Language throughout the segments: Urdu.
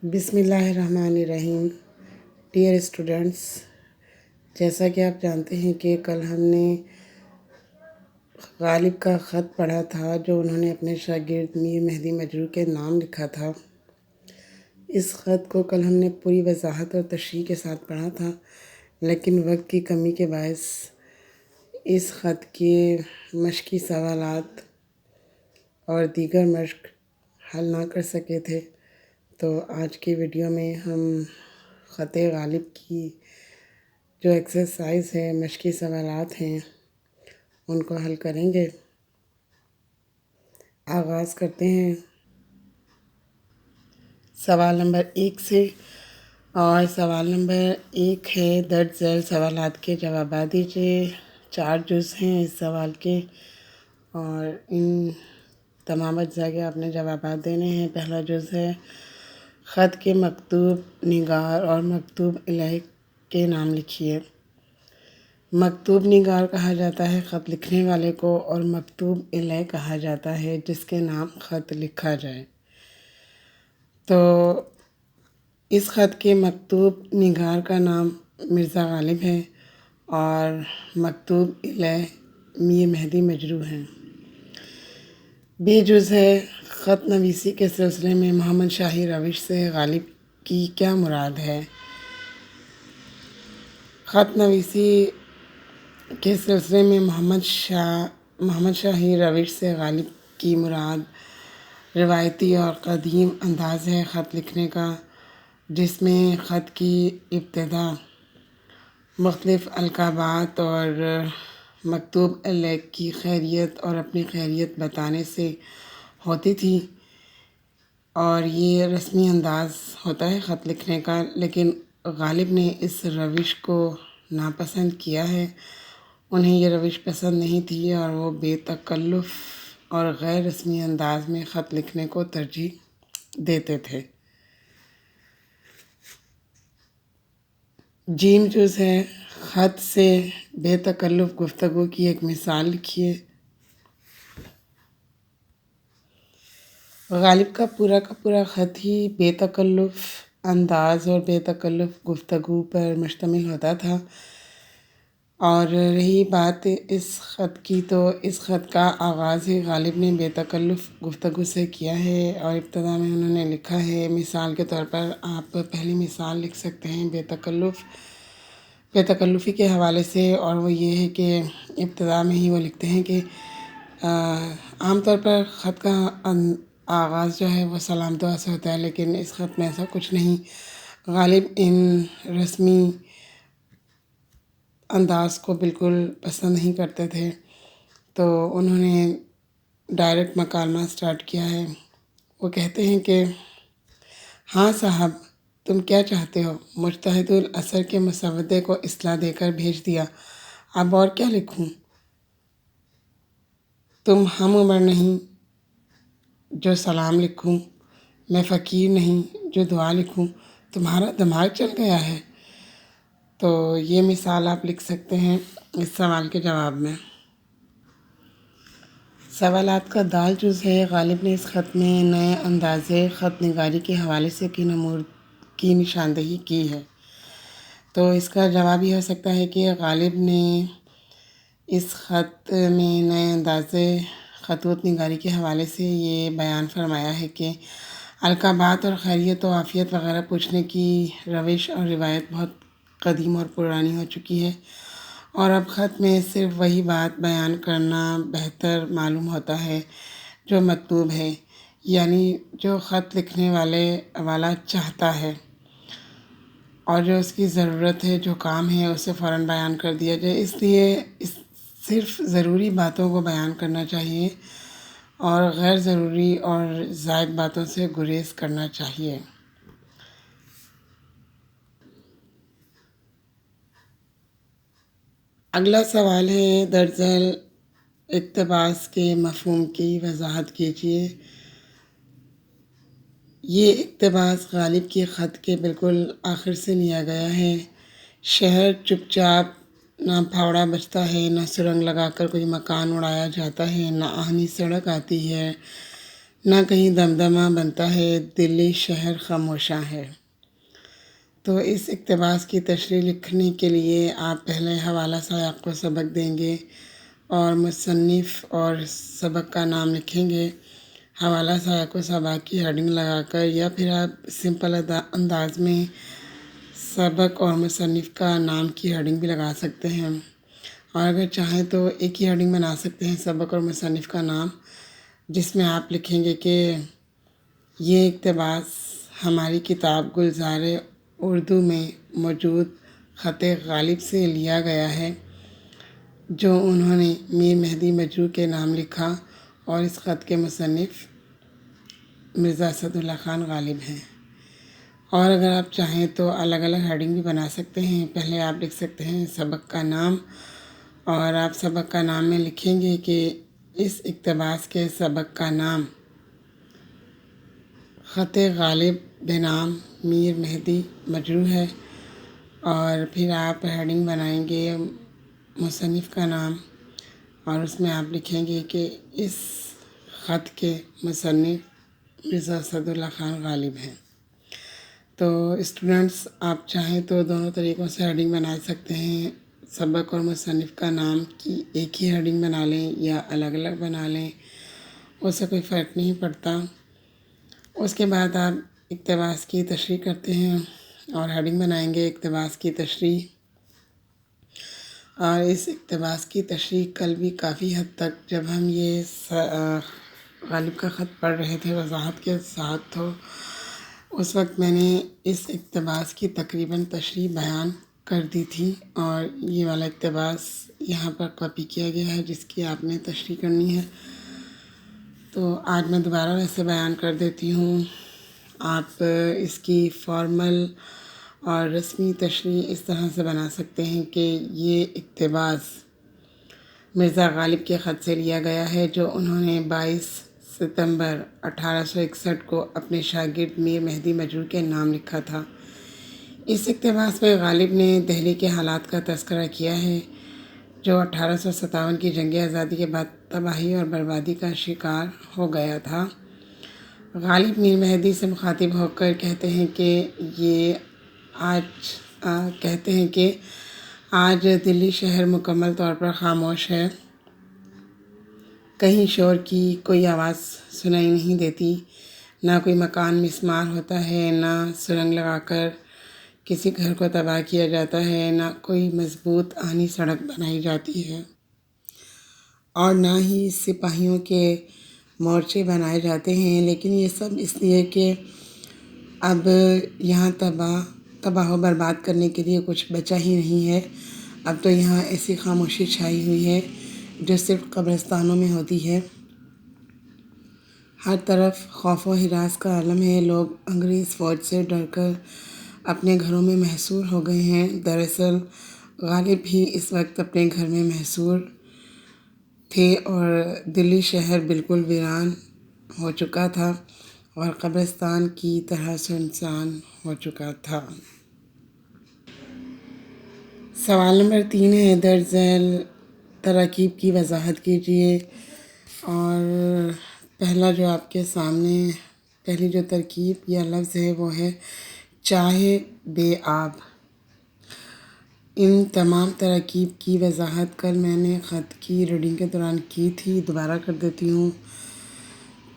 بسم اللہ الرحمن الرحیم۔ ڈیئر اسٹوڈنٹس، جیسا کہ آپ جانتے ہیں کہ کل ہم نے غالب کا خط پڑھا تھا جو انہوں نے اپنے شاگرد میر مہدی مجروح کے نام لکھا تھا۔ اس خط کو کل ہم نے پوری وضاحت اور تشریح کے ساتھ پڑھا تھا، لیکن وقت کی کمی کے باعث اس خط کے مشقی سوالات اور دیگر مشق حل نہ کر سکے تھے، تو آج کی ویڈیو میں ہم خط غالب کی جو ایکسرسائز ہے، مشقی سوالات ہیں، ان کو حل کریں گے۔ آغاز کرتے ہیں سوال نمبر 1 سے، اور سوال نمبر 1 ہے درج ذیل سوالات کے جوابات دیجیے۔ 4 جز ہیں اس سوال کے، اور ان تمام اجزاء کے آپ نے جوابات دینے ہیں۔ پہلا جز ہے خط کے مکتوب نگار اور مکتوب الیہ کے نام لکھیے۔ مکتوب نگار کہا جاتا ہے خط لکھنے والے کو، اور مکتوب الیہ کہا جاتا ہے جس کے نام خط لکھا جائے۔ تو اس خط کے مکتوب نگار کا نام مرزا غالب ہے، اور مکتوب الیہ میر مہدی مجروح ہیں۔ بی جز ہے خط نویسی کے سلسلے میں محمد شاہی روش سے غالب کی کیا مراد ہے؟ خط نویسی کے سلسلے میں محمد شاہی روش سے غالب کی مراد روایتی اور قدیم انداز ہے خط لکھنے کا، جس میں خط کی ابتدا مختلف القابات اور مکتوب الیہ کی خیریت اور اپنی خیریت بتانے سے ہوتی تھی، اور یہ رسمی انداز ہوتا ہے خط لکھنے کا۔ لیکن غالب نے اس روش کو ناپسند کیا ہے، انہیں یہ روش پسند نہیں تھی، اور وہ بے تکلف اور غیر رسمی انداز میں خط لکھنے کو ترجیح دیتے تھے۔ جیم جز ہے خط سے بے تکلف گفتگو کی ایک مثال لکھیے۔ غالب کا پورا خط ہی بے تکلف انداز اور بے تکلف گفتگو پر مشتمل ہوتا تھا، اور رہی بات اس خط کی، تو اس خط کا آغاز ہی غالب نے بے تکلف گفتگو سے کیا ہے، اور ابتدا میں انہوں نے لکھا ہے۔ مثال کے طور پر آپ پہلی مثال لکھ سکتے ہیں بے تکلفی کے حوالے سے، اور وہ یہ ہے کہ ابتدا میں ہی وہ لکھتے ہیں کہ عام طور پر خط کا آغاز جو ہے وہ سلام دعا سے ہوتا ہے، لیکن اس خط میں ایسا کچھ نہیں۔ غالب ان رسمی انداز کو بالکل پسند نہیں کرتے تھے، تو انہوں نے ڈائریکٹ مکالمہ سٹارٹ کیا ہے۔ وہ کہتے ہیں کہ ہاں صاحب، تم کیا چاہتے ہو؟ مجتہد العصر کے مسودے کو اصلاح دے کر بھیج دیا، اب اور کیا لکھوں؟ تم ہم عمر نہیں جو سلام لکھوں، میں فقیر نہیں جو دعا لکھوں، تمہارا دماغ چل گیا ہے؟ تو یہ مثال آپ لکھ سکتے ہیں اس سوال کے جواب میں۔ سوالات کا دال جز ہے غالب نے اس خط میں نئے انداز خط نگاری کے حوالے سے کن امور کی نشاندہی کی ہے؟ تو اس کا جواب یہ ہو سکتا ہے کہ غالب نے اس خط میں نئے انداز خطوط نگاری کے حوالے سے یہ بیان فرمایا ہے کہ القابات اور خیریت و عافیت وغیرہ پوچھنے کی روش اور روایت بہت قدیم اور پرانی ہو چکی ہے، اور اب خط میں صرف وہی بات بیان کرنا بہتر معلوم ہوتا ہے جو مطلوب ہے، یعنی جو خط لکھنے والا چاہتا ہے، اور جو اس کی ضرورت ہے، جو کام ہے، اسے فوراً بیان کر دیا جائے۔ اس لیے صرف ضروری باتوں کو بیان کرنا چاہیے، اور غیر ضروری اور زائد باتوں سے گریز کرنا چاہیے۔ اگلا سوال ہے درج ذیل اقتباس کے مفہوم کی وضاحت کیجیے۔ یہ اقتباس غالب کے خط کے بالکل آخر سے لیا گیا ہے۔ شہر چپ چاپ، نہ پھاوڑا بجتا ہے، نہ سرنگ لگا کر کوئی مکان اڑایا جاتا ہے، نہ آہنی سڑک آتی ہے، نہ کہیں دمدمہ بنتا ہے، دلی شہر خاموشاں ہے۔ تو اس اقتباس کی تشریح لکھنے کے لیے آپ پہلے حوالہ سیاق کو سبق دیں گے اور مصنف اور سبق کا نام لکھیں گے۔ حوالہ سیاق کو سبق کی ہیڈنگ لگا کر، یا پھر آپ سمپل انداز میں سبق اور مصنف کا نام کی ہیڈنگ بھی لگا سکتے ہیں، اور اگر چاہیں تو ایک ہی ہیڈنگ بنا سکتے ہیں، سبق اور مصنف کا نام، جس میں آپ لکھیں گے کہ یہ اقتباس ہماری کتاب گلزار اردو میں موجود خط غالب سے لیا گیا ہے، جو انہوں نے میر مہدی مجروح کے نام لکھا، اور اس خط کے مصنف مرزا اسداللہ خان غالب ہیں۔ اور اگر آپ چاہیں تو الگ الگ ہیڈنگ بھی بنا سکتے ہیں۔ پہلے آپ لکھ سکتے ہیں سبق کا نام، اور آپ سبق کا نام میں لکھیں گے کہ اس اقتباس کے سبق کا نام خط غالب بنام میر مہدی مجروح ہے، اور پھر آپ ہیڈنگ بنائیں گے مصنف کا نام، اور اس میں آپ لکھیں گے کہ اس خط کے مصنف مرزا اسداللہ خان غالب ہیں۔ تو اسٹوڈنٹس، آپ چاہیں تو دونوں طریقوں سے ہیڈنگ بنا سکتے ہیں، سبق اور مصنف کا نام کی ایک ہی ہیڈنگ بنا لیں یا الگ الگ بنا لیں، اس سے کوئی فرق نہیں پڑتا۔ اس کے بعد آپ اقتباس کی تشریح کرتے ہیں اور ہیڈنگ بنائیں گے اقتباس کی تشریح، اور اس اقتباس کی تشریح کل بھی کافی حد تک جب ہم یہ غالب کا خط پڑھ رہے تھے وضاحت کے ساتھ، تو اس وقت میں نے اس اقتباس کی تقریباً تشریح بیان کر دی تھی، اور یہ والا اقتباس یہاں پر کاپی کیا گیا ہے جس کی آپ نے تشریح کرنی ہے۔ تو آج میں دوبارہ ویسے بیان کر دیتی ہوں۔ آپ اس کی فارمل اور رسمی تشریح اس طرح سے بنا سکتے ہیں کہ یہ اقتباس مرزا غالب کے خط سے لیا گیا ہے، جو انہوں نے 22 ستمبر 1861 کو اپنے شاگرد میر مہدی مجروح کے نام لکھا تھا۔ اس اقتباس میں غالب نے دہلی کے حالات کا تذکرہ کیا ہے، جو 1857 کی جنگ آزادی کے بعد تباہی اور بربادی کا شکار ہو گیا تھا۔ غالب میر مہدی سے مخاطب ہو کر کہتے ہیں کہ آج دلی شہر مکمل طور پر خاموش ہے، کہیں شور کی کوئی آواز سنائی نہیں دیتی، نہ کوئی مکان مسمار ہوتا ہے، نہ سرنگ لگا کر کسی گھر کو تباہ کیا جاتا ہے، نہ کوئی مضبوط آہنی سڑک بنائی جاتی ہے، اور نہ ہی سپاہیوں کے مورچے بنائے جاتے ہیں، لیکن یہ سب اس لیے کہ اب یہاں تباہ و برباد کرنے کے لیے کچھ بچا ہی نہیں ہے۔ اب تو یہاں ایسی خاموشی چھائی ہوئی ہے جو صرف قبرستانوں میں ہوتی ہے۔ ہر طرف خوف و ہراس کا عالم ہے، لوگ انگریز فوج سے ڈر کر اپنے گھروں میں محصور ہو گئے ہیں۔ دراصل غالب بھی اس وقت اپنے گھر میں محصور تھے، اور دلی شہر بالکل ویران ہو چکا تھا اور قبرستان کی طرح سنسان ہو چکا تھا۔ سوال نمبر 3 ہے، درج ذیل تراکیب کی وضاحت کیجیے۔ اور پہلا جو آپ کے سامنے پہلی جو ترکیب یا لفظ ہے وہ ہے چاہے بے آب۔ ان تمام تراکیب کی وضاحت کل میں نے خط کی ریڈنگ کے دوران کی تھی، دوبارہ کر دیتی ہوں۔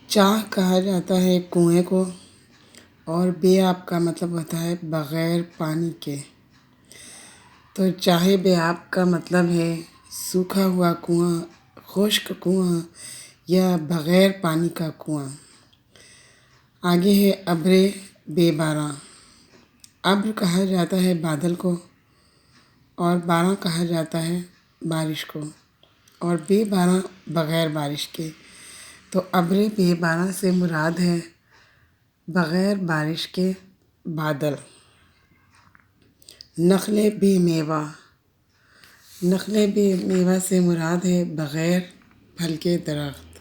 چاہ کہا جاتا ہے کنویں کو، اور بے آب کا مطلب ہوتا ہے بغیر پانی کے۔ تو چاہے بے آب کا مطلب ہے سوکھا ہوا کنواں، خشک کنواں، یا بغیر پانی کا کنواں۔ آگے ہے ابر بے باراں۔ ابر کہا جاتا ہے بادل کو، اور باراں کہا جاتا ہے بارش کو، اور بے باراں بغیر بارش کے۔ تو ابر بے باراں سے مراد ہے بغیر بارش کے بادل۔ نخل بے میوہ۔ نخل بے میوہ سے مراد ہے بغیر پھل کے درخت،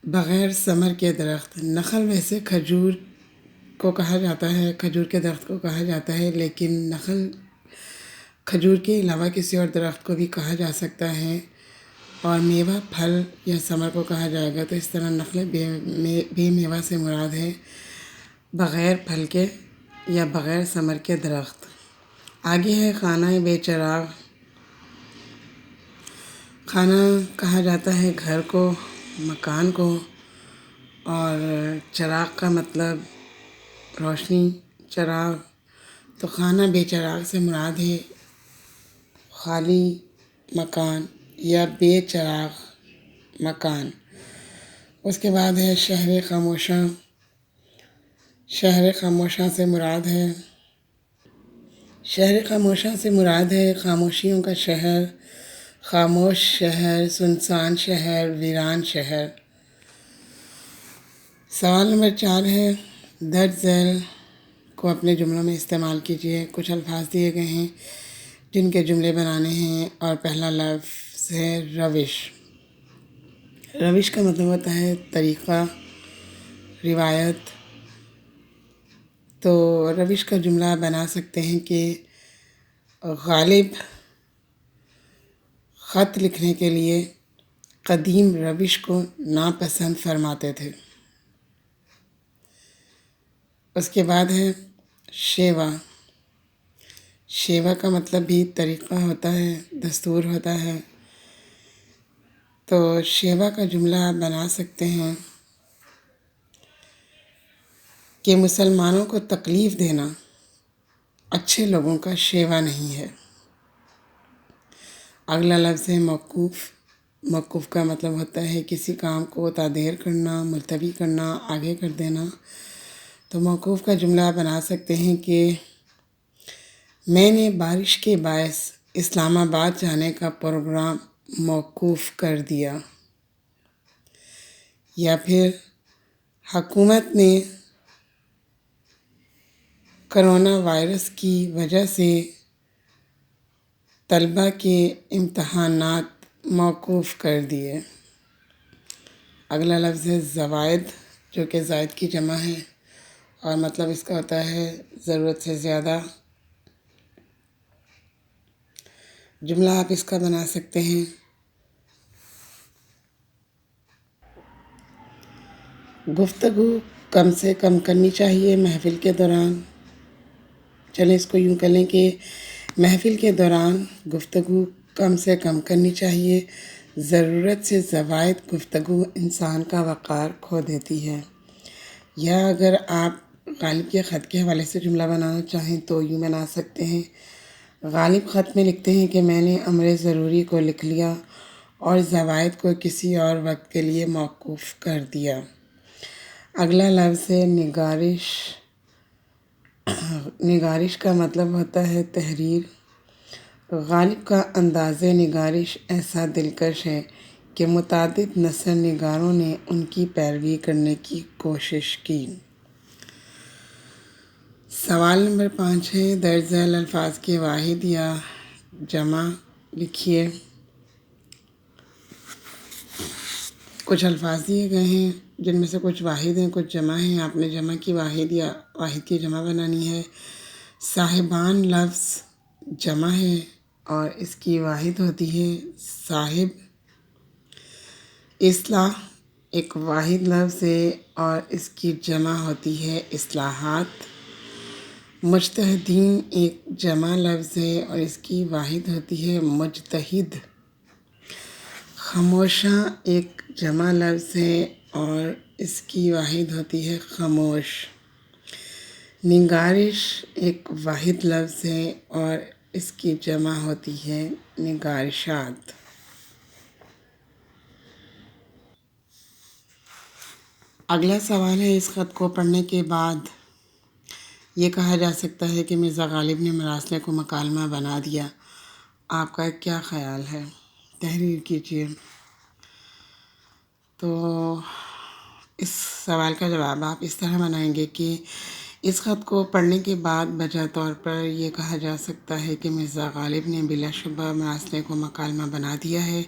بغیر ثمر کے درخت۔ نخل ویسے کھجور کو کہا جاتا ہے، کھجور کے درخت کو کہا جاتا ہے، لیکن نخل کھجور کے علاوہ کسی اور درخت کو بھی کہا جا سکتا ہے، اور میوہ پھل یا ثمر کو کہا جائے گا، تو اس طرح نخل بے میوہ سے مراد ہے بغیر پھل کے یا بغیر ثمر کے درخت۔ آگے ہے خانہ بے چراغ۔ خانہ کہا جاتا ہے گھر کو، مکان کو، اور چراغ کا مطلب روشنی، چراغ۔ تو خانہ بے چراغ سے مراد ہے خالی مکان یا بے چراغ مکان۔ اس کے بعد ہے شہر خاموشاں۔ شہر خاموشاں سے مراد ہے خاموشیوں کا شہر، خاموش شہر، سنسان شہر، ویران شہر۔ سوال نمبر 4 ہے درج ذیل کو اپنے جملوں میں استعمال کیجیے۔ کچھ الفاظ دیے گئے ہیں جن کے جملے بنانے ہیں، اور پہلا لفظ ہے روش۔ روش کا مطلب ہوتا ہے طریقہ، روایت۔ تو روش کا جملہ بنا سکتے ہیں کہ غالب خط لکھنے کے لیے قدیم روش کو ناپسند فرماتے تھے۔ اس کے بعد ہے شیوا۔ شیوا کا مطلب بھی طریقہ ہوتا ہے، دستور ہوتا ہے۔ تو شیوا کا جملہ بنا سکتے ہیں کہ مسلمانوں کو تکلیف دینا اچھے لوگوں کا شیوا نہیں ہے۔ اگلا لفظ ہے موقوف۔ موقوف کا مطلب ہوتا ہے کسی کام کو تاخیر کرنا، ملتوی کرنا، آگے کر دینا۔ تو موقوف کا جملہ بنا سکتے ہیں کہ میں نے بارش کے باعث اسلام آباد جانے کا پروگرام موقوف کر دیا، یا پھر حکومت نے کرونا وائرس کی وجہ سے طلبہ کے امتحانات موقوف کر دیے۔ اگلا لفظ ہے زوائد، جو کہ زائد کی جمع ہے، اور مطلب اس کا ہوتا ہے ضرورت سے زیادہ۔ جملہ آپ اس کا بنا سکتے ہیں گفتگو کم سے کم کرنی چاہیے محفل کے دوران۔ چلیں اس کو یوں کر لیں کہ محفل کے دوران گفتگو کم سے کم کرنی چاہیے، ضرورت سے زائد گفتگو انسان کا وقار کھو دیتی ہے۔ یا اگر آپ غالب کے خط کے حوالے سے جملہ بنانا چاہیں تو یوں بنا سکتے ہیں غالب خط میں لکھتے ہیں کہ میں نے امر ضروری کو لکھ لیا اور زوائد کو کسی اور وقت کے لیے موقوف کر دیا۔ اگلا لفظ ہے نگارش۔ نگارش کا مطلب ہوتا ہے تحریر۔ غالب کا انداز نگارش ایسا دلکش ہے کہ متعدد نثر نگاروں نے ان کی پیروی کرنے کی کوشش کی۔ سوال نمبر 5 ہے درج ذیل الفاظ کے واحد یا جمع لکھیے۔ کچھ الفاظ دیے گئے ہیں جن میں سے کچھ واحد ہیں، کچھ جمع ہیں۔ آپ نے جمع کی واحد یا واحد کی جمع بنانی ہے۔ صاحبان لفظ جمع ہے اور اس کی واحد ہوتی ہے صاحب۔ اصلاح ایک واحد لفظ ہے اور اس کی جمع ہوتی ہے اصلاحات۔ مجتہدین ایک جمع لفظ ہے اور اس کی واحد ہوتی ہے مجتہد۔ خاموشاں ایک جمع لفظ ہے اور اس کی واحد ہوتی ہے خاموش۔ نگارش ایک واحد لفظ ہے اور اس کی جمع ہوتی ہے نگارشات۔ اگلا سوال ہے اس خط کو پڑھنے کے بعد یہ کہا جا سکتا ہے کہ مرزا غالب نے مراسلے کو مکالمہ بنا دیا۔ آپ کا کیا خیال ہے؟ تحریر کیجیے۔ تو اس سوال کا جواب آپ اس طرح بنائیں گے کہ اس خط کو پڑھنے کے بعد بجا طور پر یہ کہا جا سکتا ہے کہ مرزا غالب نے بلا شبہ مراسلے کو مکالمہ بنا دیا ہے۔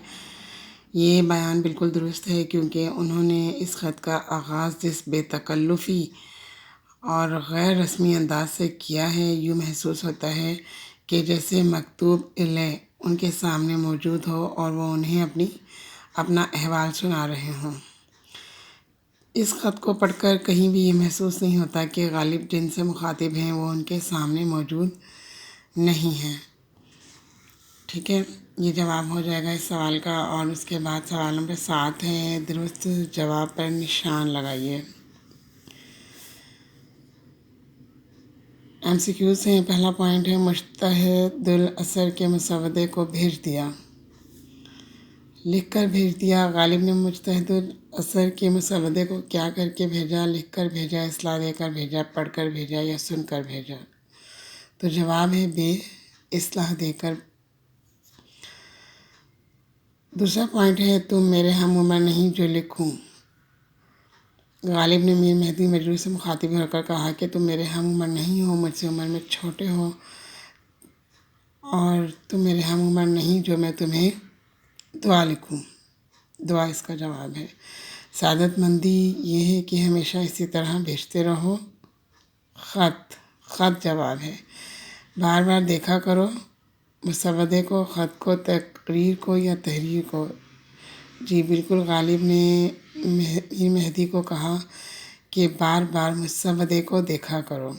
یہ بیان بالکل درست ہے کیونکہ انہوں نے اس خط کا آغاز جس بے تکلفی اور غیر رسمی انداز سے کیا ہے، یوں محسوس ہوتا ہے کہ جیسے مکتوب الیہ ان کے سامنے موجود ہو اور وہ انہیں اپنا احوال سنا رہے ہوں۔ اس خط کو پڑھ کر کہیں بھی یہ محسوس نہیں ہوتا کہ غالب جن سے مخاطب ہیں وہ ان کے سامنے موجود نہیں ہیں۔ ٹھیک ہے، یہ جواب ہو جائے گا اس سوال کا۔ اور اس کے بعد سوال نمبر 7 ہے، درست جواب پر نشان لگائیے۔ ایم سی کیو سے پہلا پوائنٹ ہے، مشتہد الاثر کے مسودے کو بھیج دیا۔ لکھ کر بھیج دیا، غالب نے مشتہد الاثر کے مسودے کو کیا کر کے بھیجا؟ لکھ کر بھیجا، اصلاح دے کر بھیجا، پڑھ کر بھیجا یا سن کر بھیجا؟ تو جواب ہے بے، اصلاح دے کر۔ دوسرا پوائنٹ ہے، تم میرے ہم عمر نہیں جو لکھوں۔ غالب نے میر مہدی مجروح سے مخاطب ہو کر کہا کہ تم میرے ہم عمر نہیں ہو، مجھ سے عمر میں چھوٹے ہو، اور تم میرے ہم عمر نہیں جو میں تمہیں دعا لکھوں۔ دعا اس کا جواب ہے۔ سعادت مندی یہ ہے کہ ہمیشہ اسی طرح بھیجتے رہو۔ خط جواب ہے۔ بار بار دیکھا کرو مسودے کو، خط کو، تقریر کو یا تحریر کو۔ جی بالکل، غالب نے میر مہدی کو کہا کہ بار بار مسودے کو دیکھا کرو۔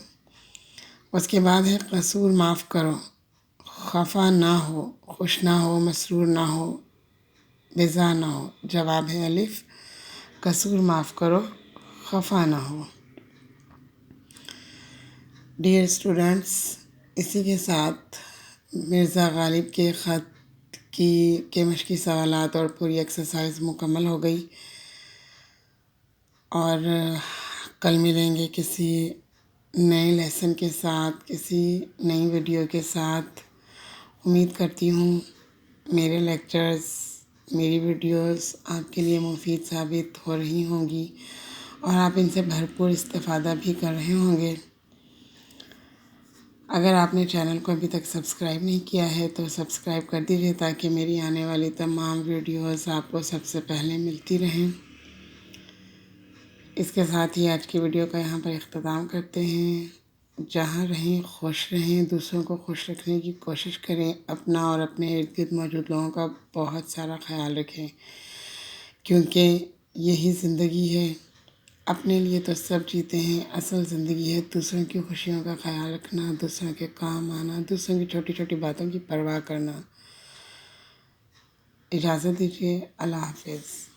اس کے بعد ہے قصور معاف کرو، خفا نہ ہو، خوش نہ ہو، مسرور نہ ہو، بیزار نہ ہو۔ جواب ہے الف، قصور معاف کرو، خفا نہ ہو۔ ڈیئر اسٹوڈنٹس، اسی کے ساتھ مرزا غالب کے خط کے مشقی سوالات اور پوری ایکسرسائز مکمل ہو گئی، اور کل ملیں گے کسی نئے لیسن کے ساتھ، کسی نئی ویڈیو کے ساتھ۔ امید کرتی ہوں میرے لیکچرز، میری ویڈیوز آپ کے لیے مفید ثابت ہو رہی ہوں گی اور آپ ان سے بھرپور استفادہ بھی کر رہے ہوں گے۔ اگر آپ نے چینل کو ابھی تک سبسکرائب نہیں کیا ہے تو سبسکرائب کر دیجیے تاکہ میری آنے والی تمام ویڈیوز آپ کو سب سے پہلے ملتی رہیں۔ اس کے ساتھ ہی آج کی ویڈیو کا یہاں پر اختتام کرتے ہیں۔ جہاں رہیں خوش رہیں، دوسروں کو خوش رکھنے کی کوشش کریں، اپنا اور اپنے ارد گرد موجود لوگوں کا بہت سارا خیال رکھیں، کیونکہ یہی زندگی ہے۔ اپنے لیے تو سب جیتے ہیں، اصل زندگی ہے دوسروں کی خوشیوں کا خیال رکھنا، دوسروں کے کام آنا، دوسروں کی چھوٹی چھوٹی باتوں کی پرواہ کرنا۔ اجازت دیجیے، اللہ حافظ۔